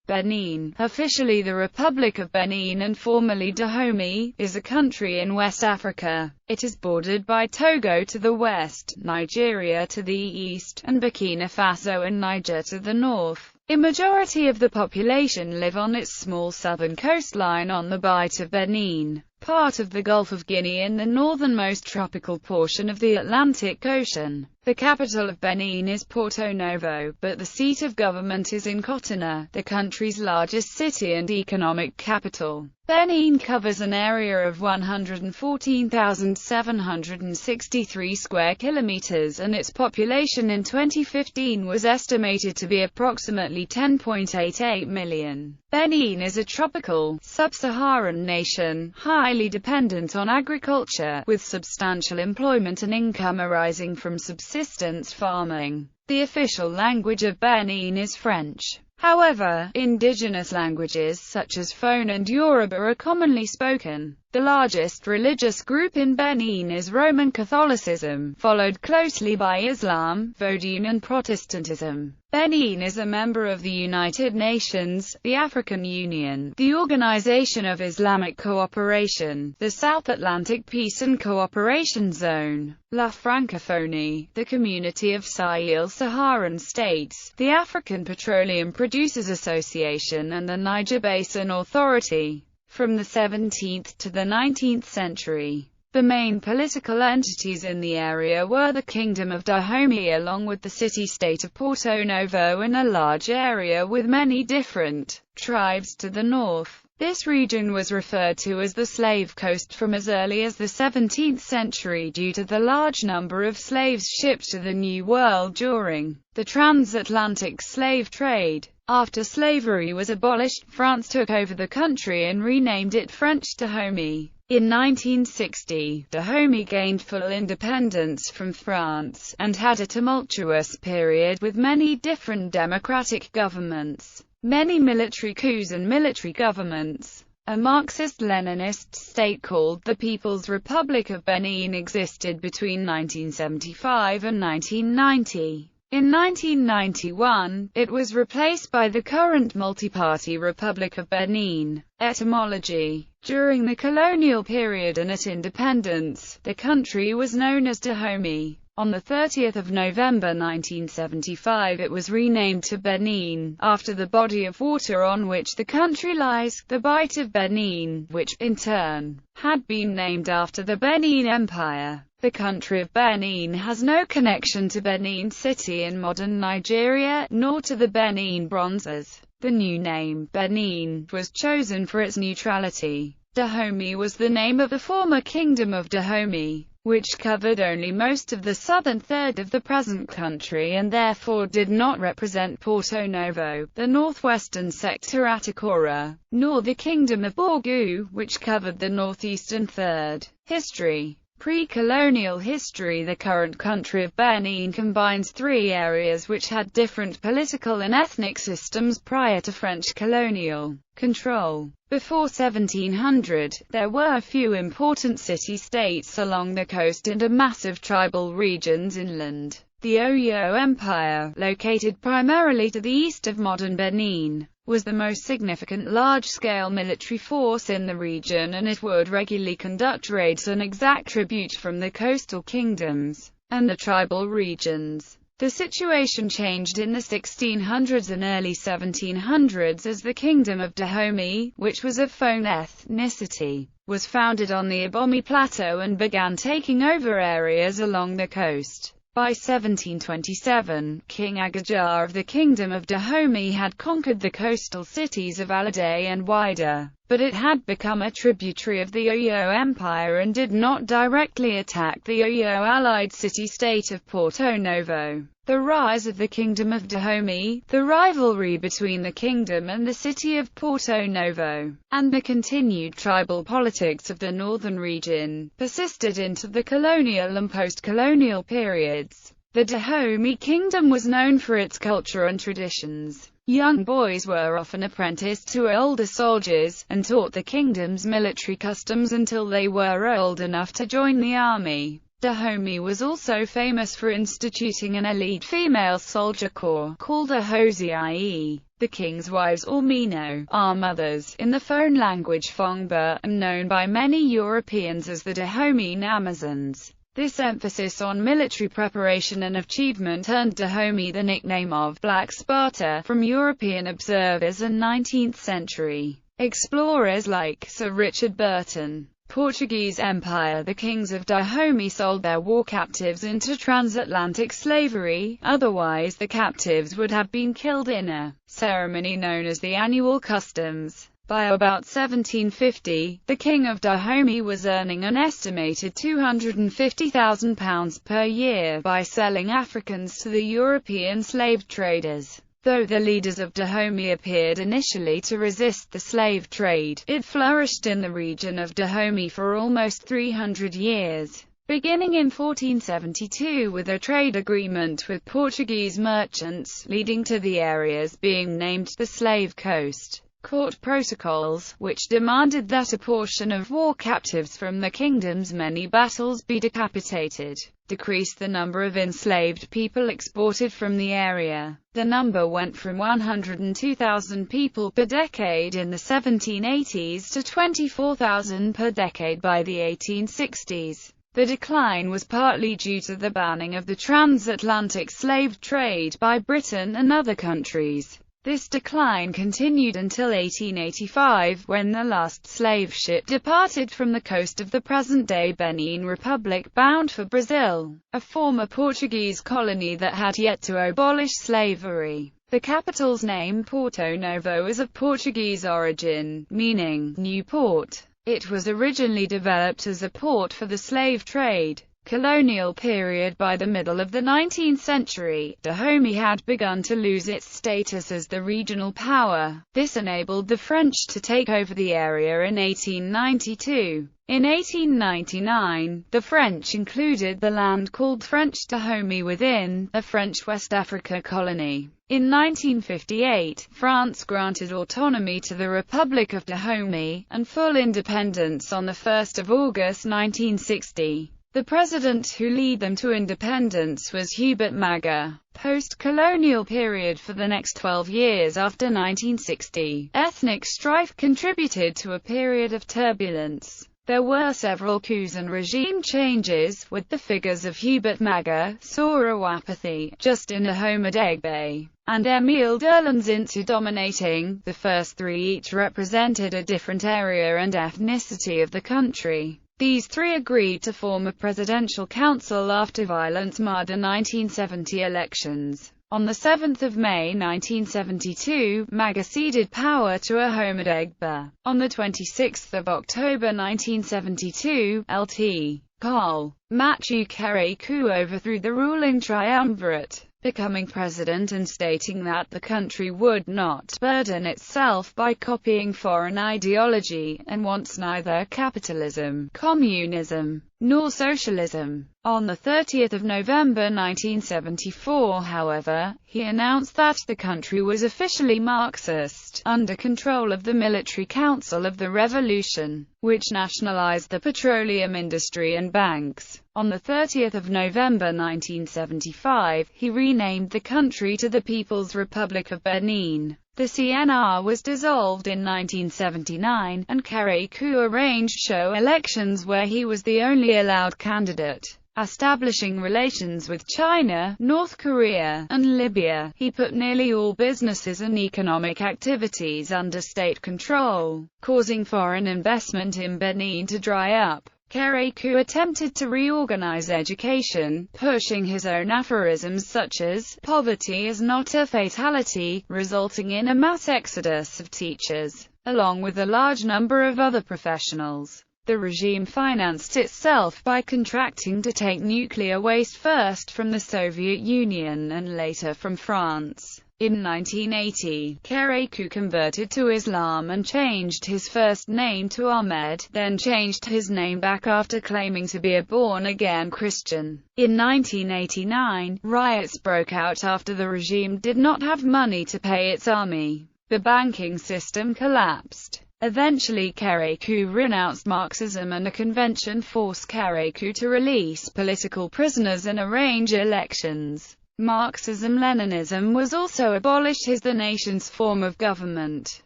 Benin, officially the Republic of Benin and formerly Dahomey, is a country in West Africa. It is bordered by Togo to the west, Nigeria to the east, and Burkina Faso and Niger to the north. A majority of the population live on its small southern coastline on the Bight of Benin, part of the Gulf of Guinea and the northernmost tropical portion of the Atlantic Ocean. The capital of Benin is Porto Novo, but the seat of government is in Cotonou, the country's largest city and economic capital. Benin covers an area of 114,763 square kilometers, and its population in 2015 was estimated to be approximately 10.88 million. Benin is a tropical, sub-Saharan nation, highly dependent on agriculture, with substantial employment and income arising from subsistence farming. The official language of Benin is French. However, indigenous languages such as Fon and Yoruba are commonly spoken. The largest religious group in Benin is Roman Catholicism, followed closely by Islam, Vodun and Protestantism. Benin is a member of the United Nations, the African Union, the Organization of Islamic Cooperation, the South Atlantic Peace and Cooperation Zone, La Francophonie, the Community of Sahel-Saharan States, the African Petroleum Producers Association and the Niger Basin Authority. From the 17th to the 19th century, the main political entities in the area were the Kingdom of Dahomey along with the city-state of Porto Novo and a large area with many different tribes to the north. This region was referred to as the Slave Coast from as early as the 17th century due to the large number of slaves shipped to the New World during the transatlantic slave trade. After slavery was abolished, France took over the country and renamed it French Dahomey. In 1960, Dahomey gained full independence from France, and had a tumultuous period with many different democratic governments, many military coups and military governments. A Marxist-Leninist state called the People's Republic of Benin existed between 1975 and 1990. In 1991, it was replaced by the current multi-party Republic of Benin. Etymology. During the colonial period and at independence, the country was known as Dahomey. On 30 November 1975 it was renamed to Benin, after the body of water on which the country lies, the Bight of Benin, which, in turn, had been named after the Benin Empire. The country of Benin has no connection to Benin City in modern Nigeria, nor to the Benin Bronzes. The new name, Benin, was chosen for its neutrality. Dahomey was the name of the former Kingdom of Dahomey, which covered only most of the southern third of the present country and therefore did not represent Porto Novo, the northwestern sector Atakora, nor the Kingdom of Borgu, which covered the northeastern third. History. Pre-colonial history. The current country of Benin combines three areas which had different political and ethnic systems prior to French colonial control. Before 1700, there were a few important city-states along the coast and a massive tribal regions inland. The Oyo Empire, located primarily to the east of modern Benin, was the most significant large-scale military force in the region, and it would regularly conduct raids and exact tribute from the coastal kingdoms and the tribal regions. The situation changed in the 1600s and early 1700s as the Kingdom of Dahomey, which was of Fon ethnicity, was founded on the Dahomey Plateau and began taking over areas along the coast. By 1727, King Agajar of the Kingdom of Dahomey had conquered the coastal cities of Alade and Wida, but it had become a tributary of the Oyo Empire and did not directly attack the Oyo-allied city-state of Porto Novo. The rise of the Kingdom of Dahomey, the rivalry between the kingdom and the city of Porto Novo, and the continued tribal politics of the northern region, persisted into the colonial and post-colonial periods. The Dahomey Kingdom was known for its culture and traditions. Young boys were often apprenticed to older soldiers, and taught the kingdom's military customs until they were old enough to join the army. Dahomey was also famous for instituting an elite female soldier corps, called a Hosie. The The king's wives, or Mino, are mothers, in the phone language Fongba, and known by many Europeans as the Dahomey Amazons. This emphasis on military preparation and achievement earned Dahomey the nickname of Black Sparta from European observers and 19th-century explorers like Sir Richard Burton. Portuguese Empire. The kings of Dahomey sold their war captives into transatlantic slavery, otherwise the captives would have been killed in a ceremony known as the annual customs. By about 1750, the king of Dahomey was earning an estimated £250,000 per year by selling Africans to the European slave traders. Though the leaders of Dahomey appeared initially to resist the slave trade, it flourished in the region of Dahomey for almost 300 years, beginning in 1472 with a trade agreement with Portuguese merchants, leading to the areas being named the Slave Coast. Court protocols, which demanded that a portion of war captives from the kingdom's many battles be decapitated, decreased the number of enslaved people exported from the area. The number went from 102,000 people per decade in the 1780s to 24,000 per decade by the 1860s. The decline was partly due to the banning of the transatlantic slave trade by Britain and other countries. This decline continued until 1885, when the last slave ship departed from the coast of the present-day Benin Republic bound for Brazil, a former Portuguese colony that had yet to abolish slavery. The capital's name, Porto Novo, is of Portuguese origin, meaning new port. It was originally developed as a port for the slave trade. Colonial period. By the middle of the 19th century, Dahomey had begun to lose its status as the regional power. This enabled the French to take over the area in 1892. In 1899, the French included the land called French Dahomey within the French West Africa colony. In 1958, France granted autonomy to the Republic of Dahomey, and full independence on 1 August 1960. The president who led them to independence was Hubert Maga. Post-colonial period. For the next 12 years after 1960, ethnic strife contributed to a period of turbulence. There were several coups and regime changes, with the figures of Hubert Maga, Sora Wapathy, Justin Gabbe, and Emile Derlens dominating. The first three each represented a different area and ethnicity of the country. These three agreed to form a presidential council after violence marred the 1970 elections. On 7 May 1972, Maga ceded power to Gabbe. On 26 October 1972, Lt. Col. Matthew Kerekou overthrew the ruling triumvirate, becoming president and stating that the country would not burden itself by copying foreign ideology, and wants neither capitalism, communism, nor socialism. On 30 November 1974, however, he announced that the country was officially Marxist, under control of the Military Council of the Revolution, which nationalized the petroleum industry and banks. On 30 November 1975, he renamed the country to the People's Republic of Benin. The CNR was dissolved in 1979, and Kerekou arranged show elections where he was the only allowed candidate. Establishing relations with China, North Korea, and Libya, he put nearly all businesses and economic activities under state control, causing foreign investment in Benin to dry up. Kerekou attempted to reorganize education, pushing his own aphorisms such as, "Poverty is not a fatality," resulting in a mass exodus of teachers, along with a large number of other professionals. The regime financed itself by contracting to take nuclear waste first from the Soviet Union and later from France. In 1980, Kerekou converted to Islam and changed his first name to Ahmed, then changed his name back after claiming to be a born-again Christian. In 1989, riots broke out after the regime did not have money to pay its army. The banking system collapsed. Eventually Kerekou renounced Marxism, and a convention forced Kerekou to release political prisoners and arrange elections. Marxism-Leninism was also abolished as the nation's form of government.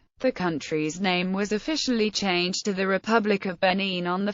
The country's name was officially changed to the Republic of Benin on 1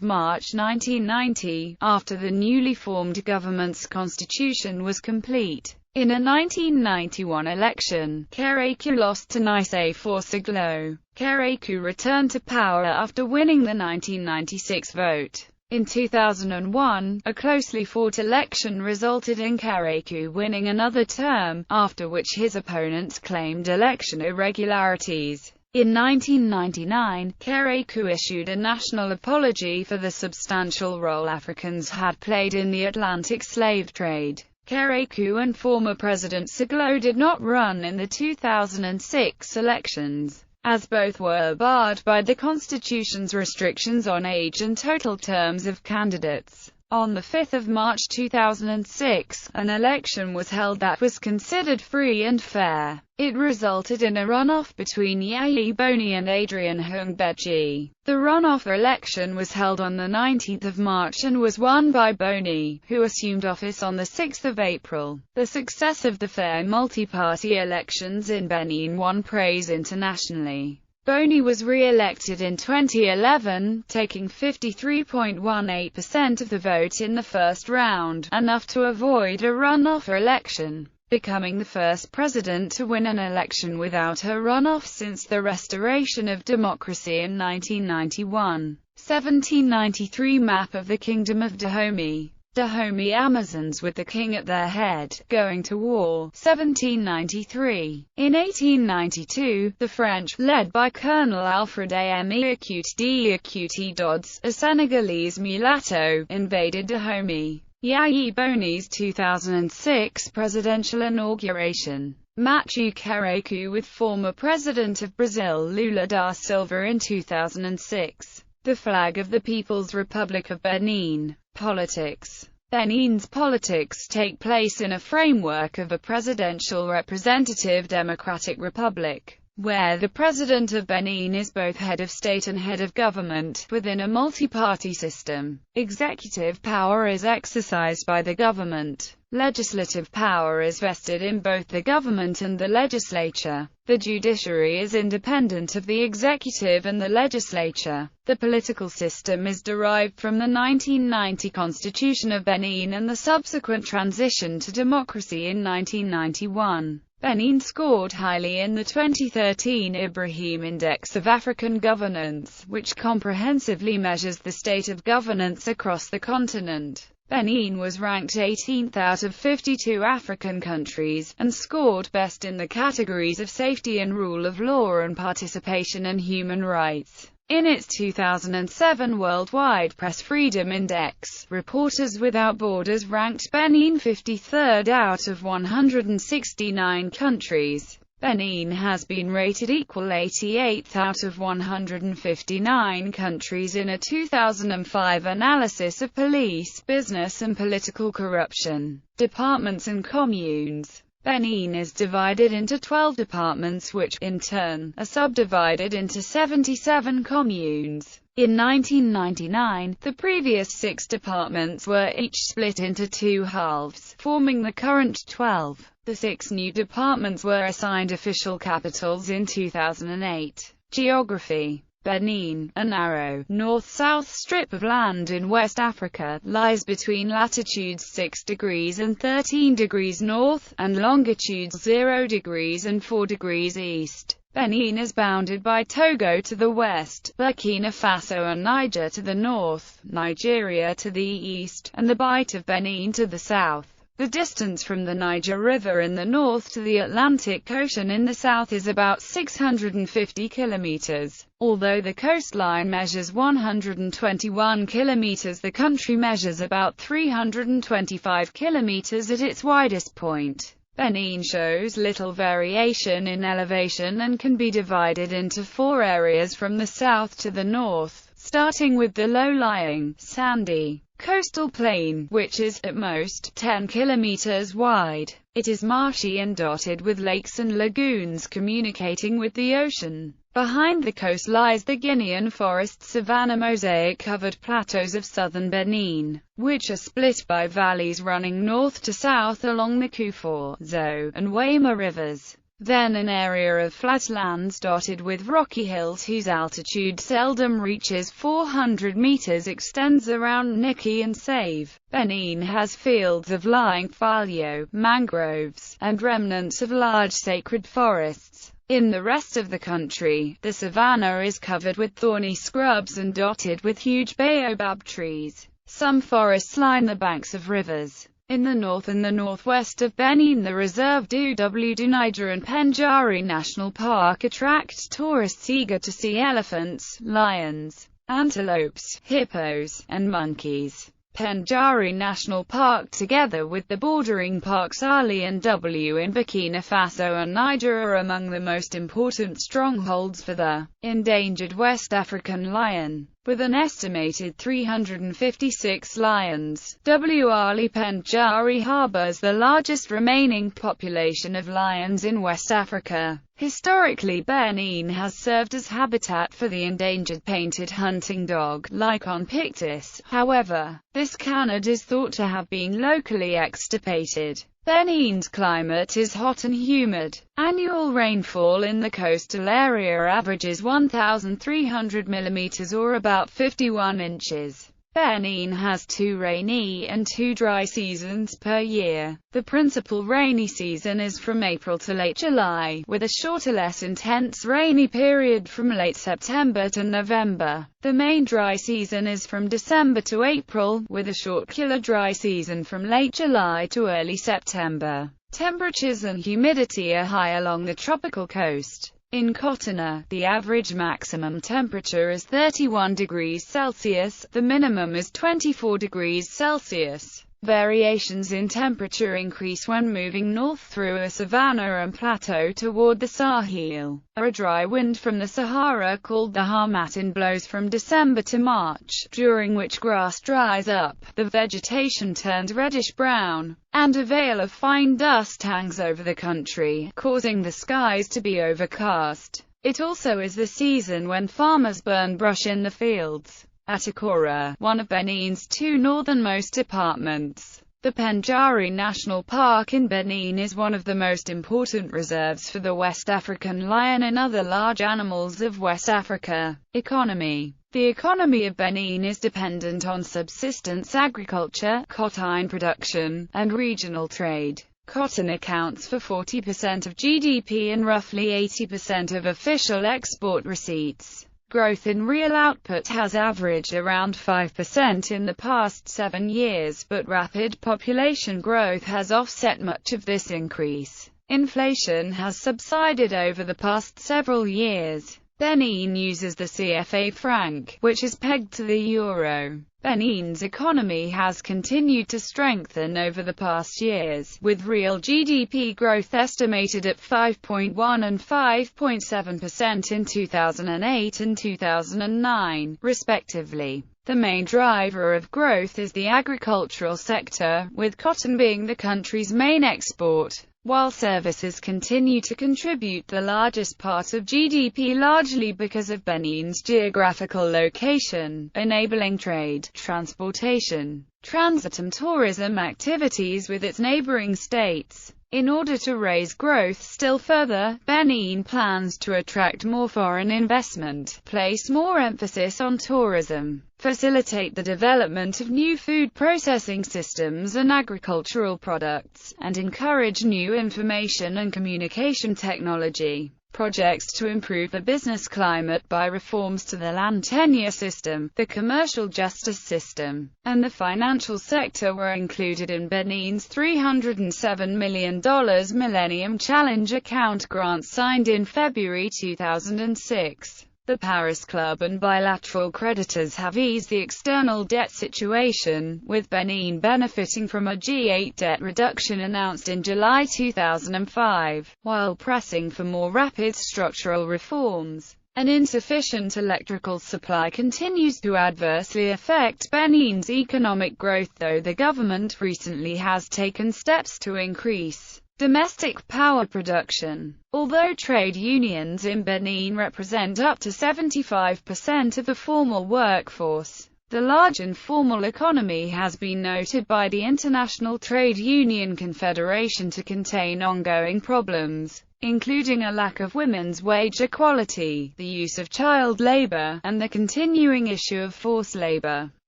March 1990, after the newly formed government's constitution was complete. In a 1991 election, Kérékou lost to Nice for Siglo. Kérékou returned to power after winning the 1996 vote. In 2001, a closely fought election resulted in Kérékou winning another term, after which his opponents claimed election irregularities. In 1999, Kérékou issued a national apology for the substantial role Africans had played in the Atlantic slave trade. Kérékou and former President Siglo did not run in the 2006 elections, as both were barred by the Constitution's restrictions on age and total terms of candidates. On 5 March 2006, an election was held that was considered free and fair. It resulted in a runoff between Yayi Boni and Adrian Hungbeji. The runoff election was held on 19 March and was won by Boni, who assumed office on 6 April. The success of the fair multi-party elections in Benin won praise internationally. Boni was re-elected in 2011, taking 53.18% of the vote in the first round, enough to avoid a runoff election, becoming the first president to win an election without a runoff since the restoration of democracy in 1991. 1793 Map of the Kingdom of Dahomey. Dahomey Amazons with the king at their head, going to war. 1793. In 1892, the French, led by Colonel Alfred Ame Akuti Dodds, a Senegalese mulatto, invaded Dahomey. Yayi Boni's 2006 presidential inauguration. Machu Kérékou with former President of Brazil Lula da Silva in 2006. The flag of the People's Republic of Benin. Politics. Benin's politics take place in a framework of a presidential representative democratic republic, where the President of Benin is both head of state and head of government. Within a multi-party system, executive power is exercised by the government. Legislative power is vested in both the government and the legislature. The judiciary is independent of the executive and the legislature. The political system is derived from the 1990 Constitution of Benin and the subsequent transition to democracy in 1991. Benin scored highly in the 2013 Ibrahim Index of African Governance, which comprehensively measures the state of governance across the continent. Benin was ranked 18th out of 52 African countries, and scored best in the categories of safety and rule of law and participation and human rights. In its 2007 Worldwide Press Freedom Index, Reporters Without Borders ranked Benin 53rd out of 169 countries. Benin has been rated equal 88th out of 159 countries in a 2005 analysis of police, business and political corruption. Departments and communes. Benin is divided into 12 departments which, in turn, are subdivided into 77 communes. In 1999, the previous 6 departments were each split into 2 halves, forming the current 12. The 6 new departments were assigned official capitals in 2008. Geography. Benin, a narrow, north-south strip of land in West Africa, lies between latitudes 6 degrees and 13 degrees north, and longitudes 0 degrees and 4 degrees east. Benin is bounded by Togo to the west, Burkina Faso and Niger to the north, Nigeria to the east, and the Bight of Benin to the south. The distance from the Niger River in the north to the Atlantic Ocean in the south is about 650 kilometers. Although the coastline measures 121 kilometers, the country measures about 325 kilometers at its widest point. Benin shows little variation in elevation and can be divided into 4 areas from the south to the north, starting with the low-lying, sandy, coastal plain, which is, at most, 10 kilometers wide. It is marshy and dotted with lakes and lagoons communicating with the ocean. Behind the coast lies the Guinean forest savanna mosaic-covered plateaus of southern Benin, which are split by valleys running north to south along the Koufor, Zo, and Wema rivers. Then an area of flatlands dotted with rocky hills whose altitude seldom reaches 400 meters extends around Niki and Save. Benin has fields of lying fallow, mangroves, and remnants of large sacred forests. In the rest of the country, the savanna is covered with thorny scrubs and dotted with huge baobab trees. Some forests line the banks of rivers. In the north and the northwest of Benin, the reserve du Niger and Pendjari National Park attract tourists eager to see elephants, lions, antelopes, hippos, and monkeys. Pendjari National Park, together with the bordering parks Ali and W in Burkina Faso and Niger, are among the most important strongholds for the endangered West African lion. With an estimated 356 lions, Ali Pendjari harbors the largest remaining population of lions in West Africa. Historically, Benin has served as habitat for the endangered painted hunting dog, Lycaon pictus. However, this canid is thought to have been locally extirpated. Benin's climate is hot and humid. Annual rainfall in the coastal area averages 1,300 mm or about 51 inches. Benin has 2 rainy and 2 dry seasons per year. The principal rainy season is from April to late July, with a shorter, less intense rainy period from late September to November. The main dry season is from December to April, with a short, cooler dry season from late July to early September. Temperatures and humidity are high along the tropical coast. In Cotonou, the average maximum temperature is 31 degrees Celsius, the minimum is 24 degrees Celsius. Variations in temperature increase when moving north through a savanna and plateau toward the Sahel. A dry wind from the Sahara called the Harmattan blows from December to March, during which grass dries up, the vegetation turns reddish-brown, and a veil of fine dust hangs over the country, causing the skies to be overcast. It also is the season when farmers burn brush in the fields. At Akora, one of Benin's 2 northernmost departments, the Pendjari National Park in Benin is one of the most important reserves for the West African lion and other large animals of West Africa. Economy. The economy of Benin is dependent on subsistence agriculture, cotton production, and regional trade. Cotton accounts for 40% of GDP and roughly 80% of official export receipts. Growth in real output has averaged around 5% in the past 7 years, but rapid population growth has offset much of this increase. Inflation has subsided over the past several years. Benin uses the CFA franc, which is pegged to the euro. Benin's economy has continued to strengthen over the past years, with real GDP growth estimated at 5.1 and 5.7% in 2008 and 2009, respectively. The main driver of growth is the agricultural sector, with cotton being the country's main export, while services continue to contribute the largest part of GDP, largely because of Benin's geographical location, enabling trade, transportation, transit and tourism activities with its neighboring states. In order to raise growth still further, Benin plans to attract more foreign investment, place more emphasis on tourism, facilitate the development of new food processing systems and agricultural products, and encourage new information and communication technology. Projects to improve the business climate by reforms to the land tenure system, the commercial justice system, and the financial sector were included in Benin's $307 million Millennium Challenge account grant signed in February 2006. The Paris Club and bilateral creditors have eased the external debt situation, with Benin benefiting from a G8 debt reduction announced in July 2005, while pressing for more rapid structural reforms. An insufficient electrical supply continues to adversely affect Benin's economic growth, though the government recently has taken steps to increase Domestic power production. Although trade unions in Benin represent up to 75% of the formal workforce, the large informal economy has been noted by the International Trade Union Confederation to contain ongoing problems, including a lack of women's wage equality, the use of child labor, and the continuing issue of forced labor.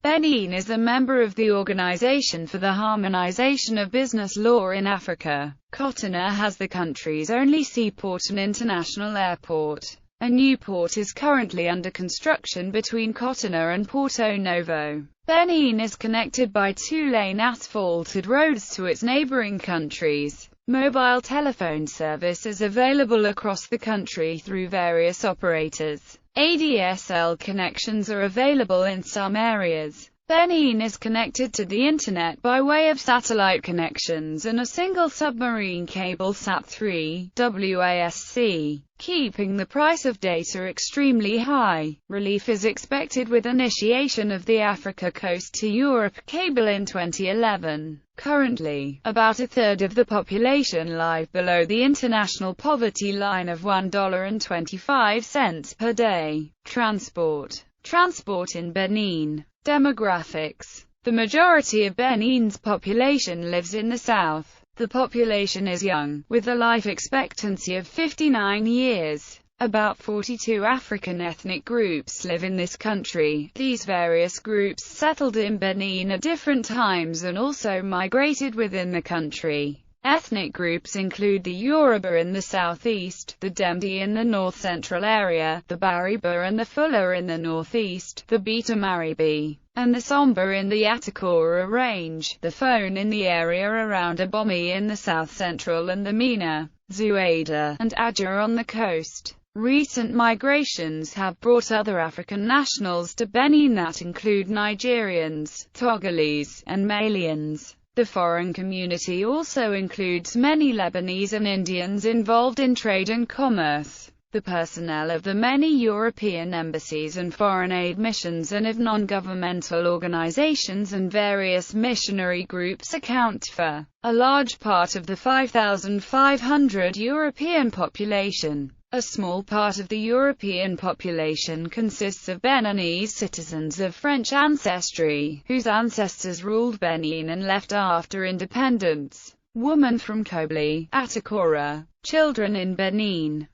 Benin is a member of the Organization for the Harmonization of Business Law in Africa. Cotonou has the country's only seaport and international airport. A new port is currently under construction between Cotonou and Porto Novo. Benin is connected by two-lane asphalted roads to its neighboring countries. Mobile telephone service is available across the country through various operators. ADSL connections are available in some areas. Benin is connected to the Internet by way of satellite connections and a single submarine cable SAT-3 WASC, keeping the price of data extremely high. Relief is expected with initiation of the Africa Coast to Europe cable in 2011. Currently, about a third of the population live below the international poverty line of $1.25 per day. Transport in Benin. Demographics. The majority of Benin's population lives in the south. The population is young, with a life expectancy of 59 years. About 42 African ethnic groups live in this country. These various groups settled in Benin at different times and also migrated within the country. Ethnic groups include the Yoruba in the southeast, the Demdi in the north-central area, the Bariba and the Fula in the northeast, the Beta Maribi, and the Somba in the Atakora range, the Fon in the area around Dahomey in the south-central, and the Mina, Zuada, and Adja on the coast. Recent migrations have brought other African nationals to Benin that include Nigerians, Togolese, and Malians. The foreign community also includes many Lebanese and Indians involved in trade and commerce. The personnel of the many European embassies and foreign aid missions and of non-governmental organizations and various missionary groups account for a large part of the 5,500 European population. A small part of the European population consists of Beninese citizens of French ancestry, whose ancestors ruled Benin and left after independence. Women from Kobli, Atakora. Children in Benin.